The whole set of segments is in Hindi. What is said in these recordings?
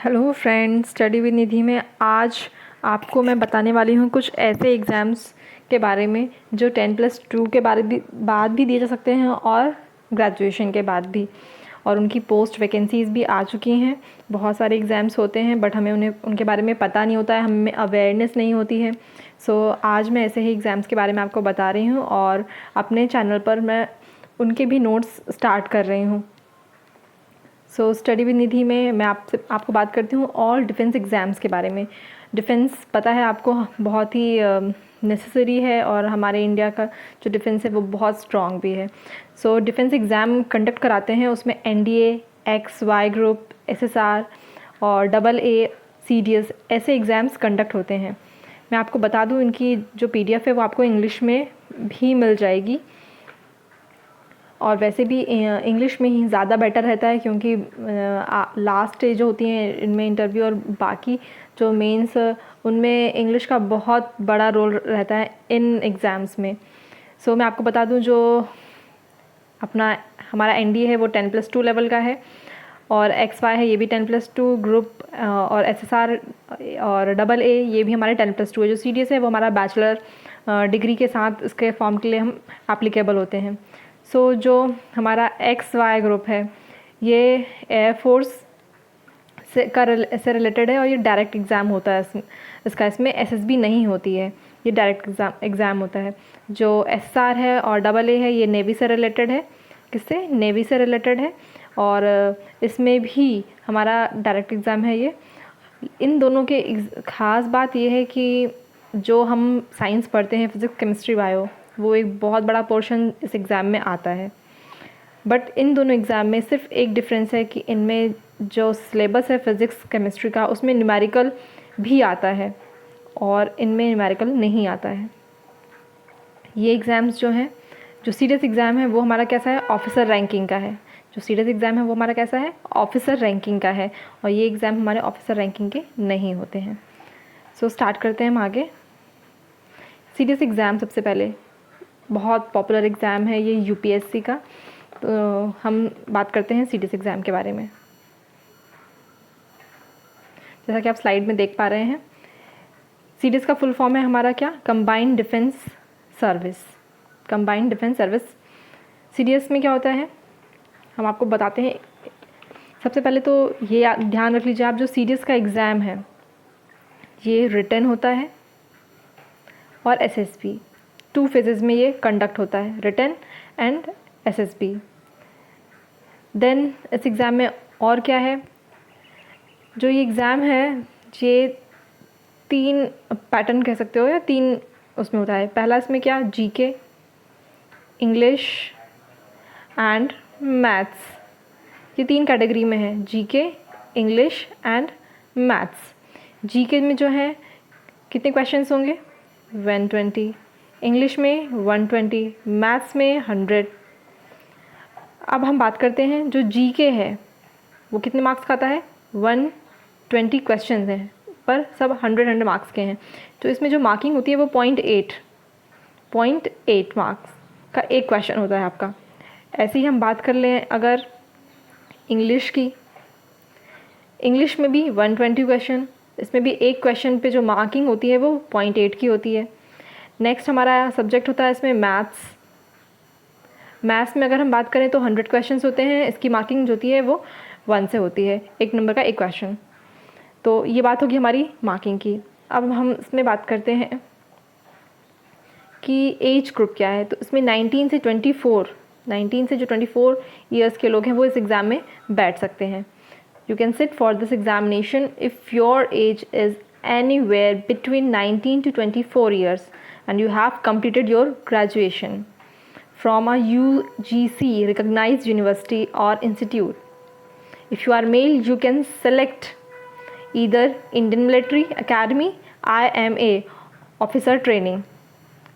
हेलो फ्रेंड्स, स्टडी विद निधि में आज आपको मैं बताने वाली हूँ कुछ ऐसे एग्ज़ाम्स के बारे में जो 10+2 के बाद भी दिए जा सकते हैं और ग्रेजुएशन के बाद भी, और उनकी पोस्ट वैकेंसीज़ भी आ चुकी हैं। बहुत सारे एग्ज़ाम्स होते हैं बट हमें उनके बारे में पता नहीं होता है, हमें अवेयरनेस नहीं होती है। सो आज मैं ऐसे ही एग्ज़ाम्स के बारे में आपको बता रही हूँ और अपने चैनल पर मैं उनके भी नोट्स स्टार्ट कर रही हूँ। सो स्टडी विद निधि में मैं आपको बात करती हूँ ऑल डिफेंस एग्ज़ाम्स के बारे में। डिफेंस पता है आपको बहुत ही नेसेसरी है और हमारे इंडिया का जो डिफेंस है वो बहुत स्ट्रॉन्ग भी है। सो डिफेंस एग्ज़ाम कंडक्ट कराते हैं, उसमें NDA, XY ग्रुप, SSR और AA, CDS ऐसे एग्ज़ाम्स कंडक्ट होते हैं। मैं आपको बता दूँ इनकी जो PDF है वो आपको इंग्लिश में भी मिल जाएगी, और वैसे भी इंग्लिश में ही ज़्यादा बेटर रहता है क्योंकि लास्ट स्टेज जो होती हैं इनमें इंटरव्यू और बाकी जो मेंस उनमें इंग्लिश का बहुत बड़ा रोल रहता है इन एग्ज़ाम्स में। सो मैं आपको बता दूं जो अपना हमारा NDA है वो 10+2 लेवल का है, और XY है ये भी 10+2 ग्रुप, और SSR और AA ये भी हमारे 10+2 है। जो CDS है वो हमारा बैचलर डिग्री के साथ इसके फॉर्म के लिए हम एप्लीकेबल होते हैं। सो जो हमारा XY ग्रुप है ये एयरफोर्स से रिलेटेड है और ये डायरेक्ट एग्ज़ाम होता है इसका इसमें SSB नहीं होती है, ये डायरेक्ट एग्ज़ाम होता है। जो SSR है और AA है ये नेवी से रिलेटेड है, किससे? नेवी से रिलेटेड है, और इसमें भी हमारा डायरेक्ट एग्ज़ाम है ये। इन दोनों के ख़ास बात ये है कि जो हम साइंस पढ़ते हैं, फिज़िक्स, केमिस्ट्री, बायो, वो एक बहुत बड़ा पोर्शन इस एग्ज़ाम में आता है। बट इन दोनों एग्ज़ाम में सिर्फ एक डिफरेंस है कि इनमें जो सिलेबस है फिज़िक्स केमिस्ट्री का उसमें न्यूमेरिकल भी आता है और इनमें न्यूमेरिकल नहीं आता है। ये एग्ज़ाम्स जो हैं, जो सीरियस एग्ज़ाम है वो हमारा कैसा है? ऑफिसर रैंकिंग का है। जो सीरियस एग्ज़ाम है वो हमारा कैसा है? ऑफिसर रैंकिंग का है, और ये एग्ज़ाम हमारे ऑफिसर रैंकिंग के नहीं होते हैं। सो स्टार्ट करते हैं हम आगे। सीरियस एग्ज़ाम सबसे पहले बहुत पॉपुलर एग्ज़ाम है ये UPSC का, तो हम बात करते हैं सीरियस एग्ज़ाम के बारे में। जैसा कि आप स्लाइड में देख पा रहे हैं, सीरियस का फुल फॉर्म है हमारा क्या? Combined defence service. Combined defence service. Serious में क्या होता है हम आपको बताते हैं। सबसे पहले तो ये ध्यान रख लीजिए आप, जो सीरियस का एग्ज़ाम है ये रिटन होता है और SSB, 2 फेजेज़ में ये कंडक्ट होता है, रिटन एंड SSB। देन इस एग्ज़ाम में और क्या है, जो ये एग्ज़ाम है ये 3 पैटर्न कह सकते हो या 3 उसमें होता है। पहला इसमें क्या? GK, इंग्लिश एंड मैथ्स, ये 3 कैटेगरी में है, GK, English and maths. GK में जो है कितने क्वेश्चंस होंगे? 120, इंग्लिश में 120, मैथ्स में 100। अब हम बात करते हैं जो GK है वो कितने मार्क्स का आता है? 120 क्वेश्चंस हैं पर सब 100 मार्क्स के हैं, तो इसमें जो मार्किंग होती है वो 0.8 मार्क्स का एक क्वेश्चन होता है आपका। ऐसे ही हम बात कर लें अगर इंग्लिश की, इंग्लिश में भी 120 क्वेश्चन, इसमें भी एक क्वेश्चन पे जो मार्किंग होती है वो 0.8 की होती है। नेक्स्ट हमारा सब्जेक्ट होता है इसमें मैथ्स। मैथ्स में अगर हम बात करें तो 100 क्वेश्चंस होते हैं, इसकी मार्किंग जो होती है वो 1 से होती है, 1 नंबर का एक क्वेश्चन। तो ये बात होगी हमारी मार्किंग की। अब हम इसमें बात करते हैं कि एज ग्रुप क्या है, तो इसमें 19 से 24 ईयर्स के लोग हैं वो इस एग्ज़ाम में बैठ सकते हैं। You can sit for this examination if your age is anywhere between 19 to 24 years and you have completed your graduation from a UGC recognized university or institute. If you are male, you can select either Indian Military Academy, IMA, Officer Training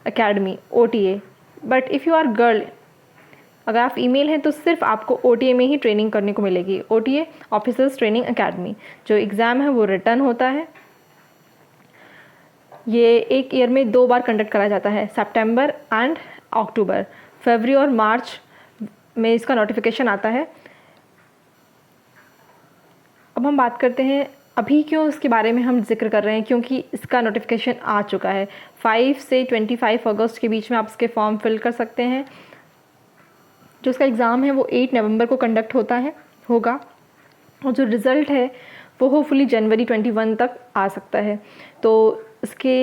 Academy, OTA. But if you are girl, अगर आप फीमेल हैं तो सिर्फ आपको OTA में ही ट्रेनिंग करने को मिलेगी। OTA, officers training academy. जो एग्ज़ाम है वो रिटर्न होता है, ये एक ईयर में 2 बार कंडक्ट करा जाता है, सितंबर एंड अक्टूबर। फरवरी और मार्च में इसका नोटिफिकेशन आता है। अब हम बात करते हैं अभी क्यों इसके बारे में हम जिक्र कर रहे हैं, क्योंकि इसका नोटिफिकेशन आ चुका है। 5 से 25 अगस्त के बीच में आप इसके फॉर्म फिल कर सकते हैं। जो इसका एग्ज़ाम है वो 8 नवंबर को कंडक्ट होगा और जो रिज़ल्ट है वो होपफुली जनवरी 21 तक आ सकता है। तो इसके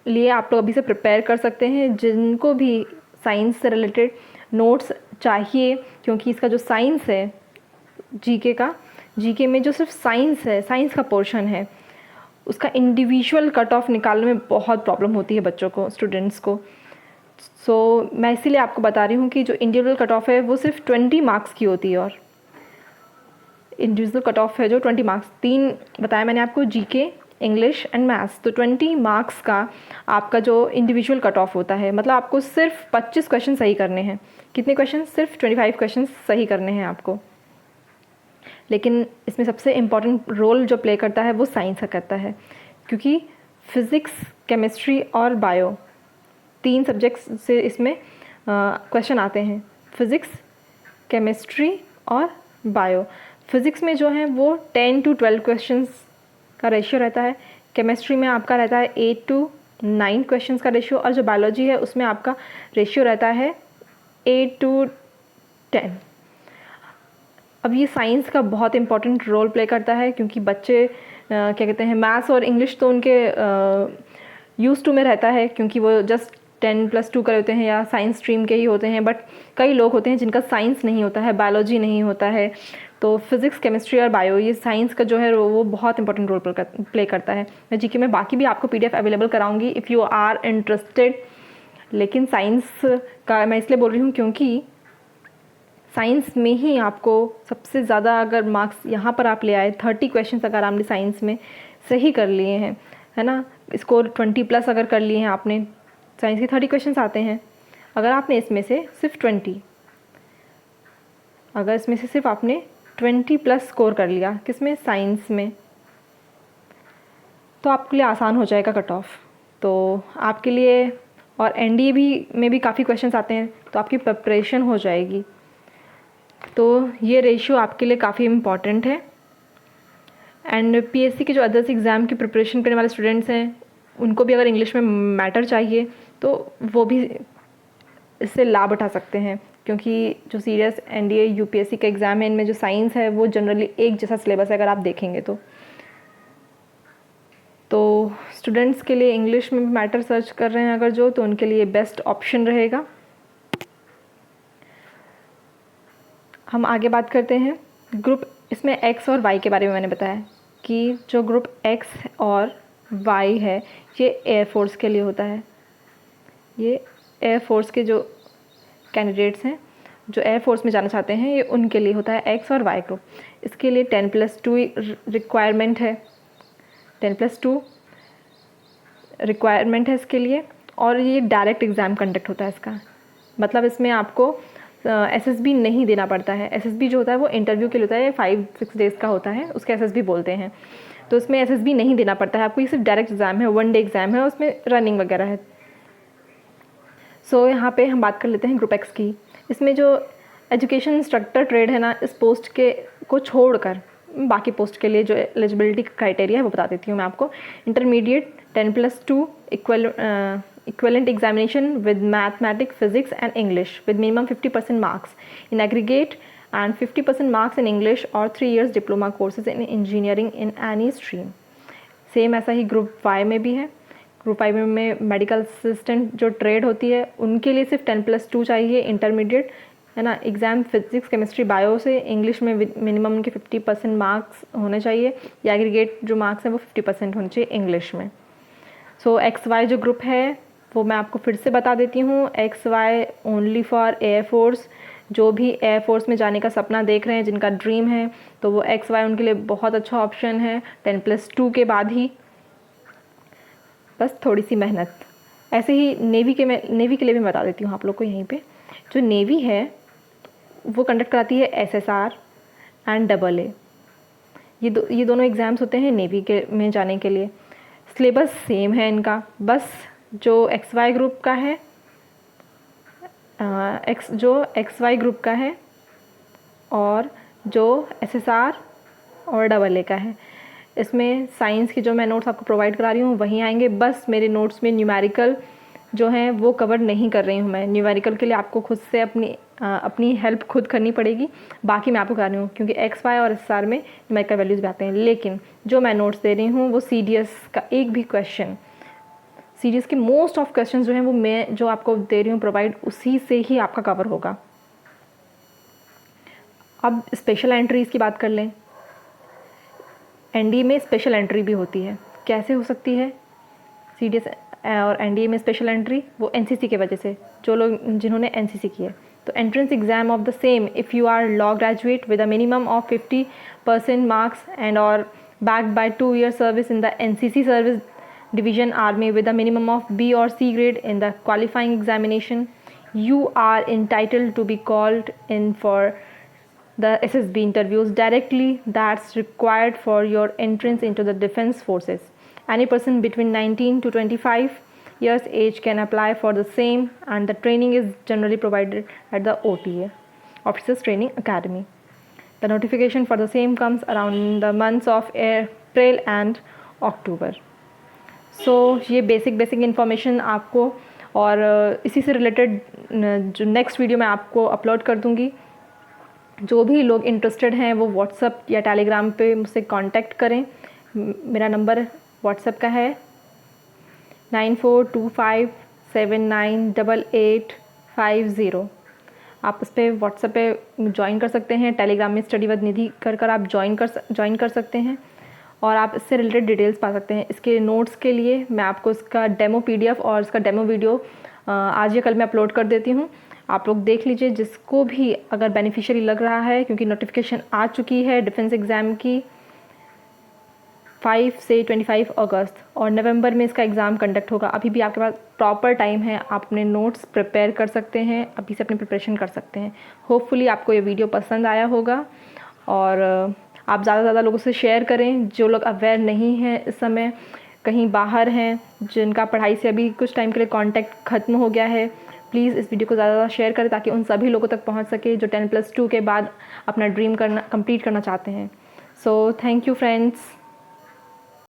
लिए आप लोग अभी से प्रिपेयर कर सकते हैं। जिनको भी साइंस से रिलेटेड नोट्स चाहिए, क्योंकि इसका जो साइंस है जीके में जो सिर्फ साइंस है, साइंस का पोर्शन है, उसका इंडिविजुअल कट ऑफ निकालने में बहुत प्रॉब्लम होती है बच्चों को, स्टूडेंट्स को। मैं इसीलिए आपको बता रही हूँ कि जो इंडिविजुअल कट ऑफ है वो सिर्फ 20 मार्क्स की होती है, और इंडिविजुअल कट ऑफ है जो 20 मार्क्स, 3 बताया मैंने आपको, जीके, इंग्लिश एंड मैथ्स। तो 20 मार्क्स का आपका जो इंडिविजुअल कट ऑफ होता है, मतलब आपको सिर्फ 25 क्वेश्चन सही करने हैं। कितने क्वेश्चन? सिर्फ 25 क्वेश्चन सही करने हैं आपको। लेकिन इसमें सबसे इम्पॉर्टेंट रोल जो प्ले करता है वो साइंस का करता है, क्योंकि फिज़िक्स, केमिस्ट्री और बायो 3 सब्जेक्ट्स से इसमें क्वेश्चन आते हैं। फिज़िक्स, केमिस्ट्री और बायो। फिज़िक्स में जो है वो 10 to 12 क्वेश्चंस का रेशियो रहता है। केमिस्ट्री में आपका रहता है 8 to 9 क्वेश्चंस का रेशियो, और जो बायोलॉजी है उसमें आपका रेशियो रहता है 8 to 10। अब ये साइंस का बहुत इंपॉर्टेंट रोल प्ले करता है, क्योंकि बच्चे क्या कहते हैं, मैथ्स और इंग्लिश तो उनके यूज़ टू में रहता है, क्योंकि वो जस्ट 10+2 करे होते हैं या साइंस स्ट्रीम के ही होते हैं। बट कई लोग होते हैं जिनका साइंस नहीं होता है, बायोलॉजी नहीं होता है। तो फिज़िक्स, केमिस्ट्री और बायो, ये साइंस का जो है वो बहुत इंपॉर्टेंट रोल प्ले करता है। मैं जीके में बाकी भी आपको PDF अवेलेबल कराऊंगी इफ़ यू आर इंटरेस्टेड। लेकिन साइंस का मैं इसलिए बोल रही हूँ क्योंकि साइंस में ही आपको सबसे ज़्यादा अगर मार्क्स यहाँ पर आप ले आए, 30 क्वेश्चंस अगर आपने साइंस में सही कर लिए हैं, है ना, स्कोर 20+ अगर कर लिए हैं आपने, साइंस के 30 क्वेश्चंस आते हैं, अगर आपने इसमें से सिर्फ 20+ स्कोर कर लिया किसमें, साइंस में, तो आपके लिए आसान हो जाएगा कट ऑफ। तो आपके लिए, और NDA में भी काफ़ी क्वेश्चंस आते हैं, तो आपकी प्रिपरेशन हो जाएगी। तो ये रेशियो आपके लिए काफ़ी इम्पॉर्टेंट है। एंड PSC के जो अदर्स एग्ज़ाम की प्रिपरेशन करने वाले स्टूडेंट्स हैं, उनको भी अगर इंग्लिश में मैटर चाहिए तो वो भी इससे लाभ उठा सकते हैं, क्योंकि जो सीरियस NDA UPSC का एग्ज़ाम है, इनमें जो साइंस है वो जनरली एक जैसा सिलेबस है अगर आप देखेंगे तो स्टूडेंट्स के लिए इंग्लिश में मैटर सर्च कर रहे हैं अगर जो, तो उनके लिए बेस्ट ऑप्शन रहेगा। हम आगे बात करते हैं ग्रुप, इसमें X और Y के बारे में मैंने बताया कि जो ग्रुप X और Y है ये एयरफोर्स के लिए होता है। ये एयरफोर्स के जो कैंडिडेट्स हैं, जो एयरफोर्स में जाना चाहते हैं, ये उनके लिए होता है X और Y ग्रुप। इसके लिए 10+2 रिक्वायरमेंट है, 10+2 रिक्वायरमेंट है इसके लिए। और ये डायरेक्ट एग्ज़ाम कंडक्ट होता है इसका, मतलब इसमें आपको SSB नहीं देना पड़ता है। SSB जो होता है वो इंटरव्यू के लिए होता है, 5-6 डेज़ का होता है, उसके SSB बोलते हैं। तो इसमें SSB नहीं देना पड़ता है आपको, ये सिर्फ डायरेक्ट एग्ज़ाम है, 1 डे एग्ज़ाम है, उसमें रनिंग वगैरह है। यहाँ पे हम बात कर लेते हैं ग्रुप X की। इसमें जो एजुकेशन इंस्ट्रक्टर ट्रेड है ना, इस पोस्ट के को छोड़कर बाकी पोस्ट के लिए जो एलिजिबिलिटी क्राइटेरिया है वो बता देती हूँ मैं आपको। Intermediate 10+2 equivalent examination with mathematics, physics and English with minimum 50% marks in aggregate and 50% marks in English or 3 years diploma courses in engineering in any stream। Same ऐसा ही ग्रुप Y में भी है। ग्रुप Y में मेडिकल असिस्टेंट जो ट्रेड होती है उनके लिए सिर्फ 10+2 चाहिए इंटरमीडिएट, है ना। एग्ज़ाम फिजिक्स, केमिस्ट्री, बायो से, इंग्लिश में मिनिमम उनके 50% मार्क्स होने चाहिए, या एग्रीगेट जो मार्क्स हैं वो 50% होने चाहिए इंग्लिश में। XY जो ग्रुप है वो मैं आपको फिर से बता देती हूँ। XY ओनली फॉर एयरफोर्स, जो भी एयरफोर्स में जाने का सपना देख रहे हैं, जिनका ड्रीम है, तो वो XY उनके लिए बहुत अच्छा ऑप्शन है 10+2 के बाद ही, बस थोड़ी सी मेहनत। ऐसे ही नेवी के लिए भी बता देती हूँ आप लोग को। यहीं पे जो नेवी है वो कंडक्ट कराती है SSR एंड AA। ये दोनों एग्ज़ाम्स होते हैं नेवी के में जाने के लिए। सिलेबस सेम है इनका, बस जो XY ग्रुप का है, जो XY ग्रुप का है और जो SSR और AA का है। इसमें साइंस की जो मैं नोट्स आपको प्रोवाइड करा रही हूँ वहीं आएंगे, बस मेरे नोट्स में न्यूमेरिकल जो हैं वो कवर नहीं कर रही हूँ मैं। न्यूमेरिकल के लिए आपको खुद से अपनी हेल्प खुद करनी पड़ेगी, बाकी मैं आपको करा रही हूँ क्योंकि XY और SR में न्यूमेरिकल वैल्यूज़ भी आते हैं। लेकिन जो मैं नोट्स दे रही हूँ वो CDS का एक भी क्वेश्चन, सीरीज़ के मोस्ट ऑफ क्वेश्चन जो हैं वो मैं जो आपको दे रही हूँ प्रोवाइड, उसी से ही आपका कवर होगा। अब स्पेशल एंट्रीज़ की बात कर लें। NDA में स्पेशल एंट्री भी होती है। कैसे हो सकती है CDS और NDA में स्पेशल एंट्री? वो NCC की वजह से, जो लोग जिन्होंने NCC की है। तो entrance exam of the same if you are law graduate with a minimum of 50% marks and और backed by 2 years service in the NCC service division army with a minimum of B or C grade in the qualifying examination, you are entitled to be called in for the SSB interviews directly that's required for your entrance into the defense forces. Any person between 19 to 25 years age can apply for the same, and the training is generally provided at the OTA, Officers Training Academy. The notification for the same comes around the months of April and October. So ये बेसिक इन्फॉर्मेशन आपको, और इसी से रिलेटेड जो नेक्स्ट वीडियो मैं आपको अपलोड कर दूँगी। जो भी लोग इंटरेस्टेड हैं वो व्हाट्सअप या टेलीग्राम पे मुझसे कांटेक्ट करें। मेरा नंबर व्हाट्सअप का है 9425798850। आप उस पर व्हाट्सएप पे ज्वाइन कर सकते हैं। टेलीग्राम में स्टडी विद निधि कर आप ज्वाइन कर सकते हैं और आप इससे रिलेटेड डिटेल्स पा सकते हैं। इसके नोट्स के लिए मैं आपको इसका डेमो PDF और इसका डेमो वीडियो आज या कल मैं अपलोड कर देती हूँ। आप लोग देख लीजिए, जिसको भी अगर बेनिफिशियरी लग रहा है, क्योंकि नोटिफिकेशन आ चुकी है डिफेंस एग्ज़ाम की 5 से 25 अगस्त, और नवंबर में इसका एग्ज़ाम कंडक्ट होगा। अभी भी आपके पास प्रॉपर टाइम है, आप अपने नोट्स प्रिपेयर कर सकते हैं, अभी से अपनी प्रिपरेशन कर सकते हैं। होपफुली आपको ये वीडियो पसंद आया होगा और आप ज़्यादा से ज़्यादा लोगों से शेयर करें। जो लोग अवेयर नहीं हैं, इस समय कहीं बाहर हैं, जिनका पढ़ाई से अभी कुछ टाइम के लिए कॉन्टैक्ट ख़त्म हो गया है, प्लीज़ इस वीडियो को ज़्यादा शेयर करें ताकि उन सभी लोगों तक पहुंच सके जो 10+2 के बाद अपना ड्रीम कंप्लीट करना चाहते हैं। So thank you friends.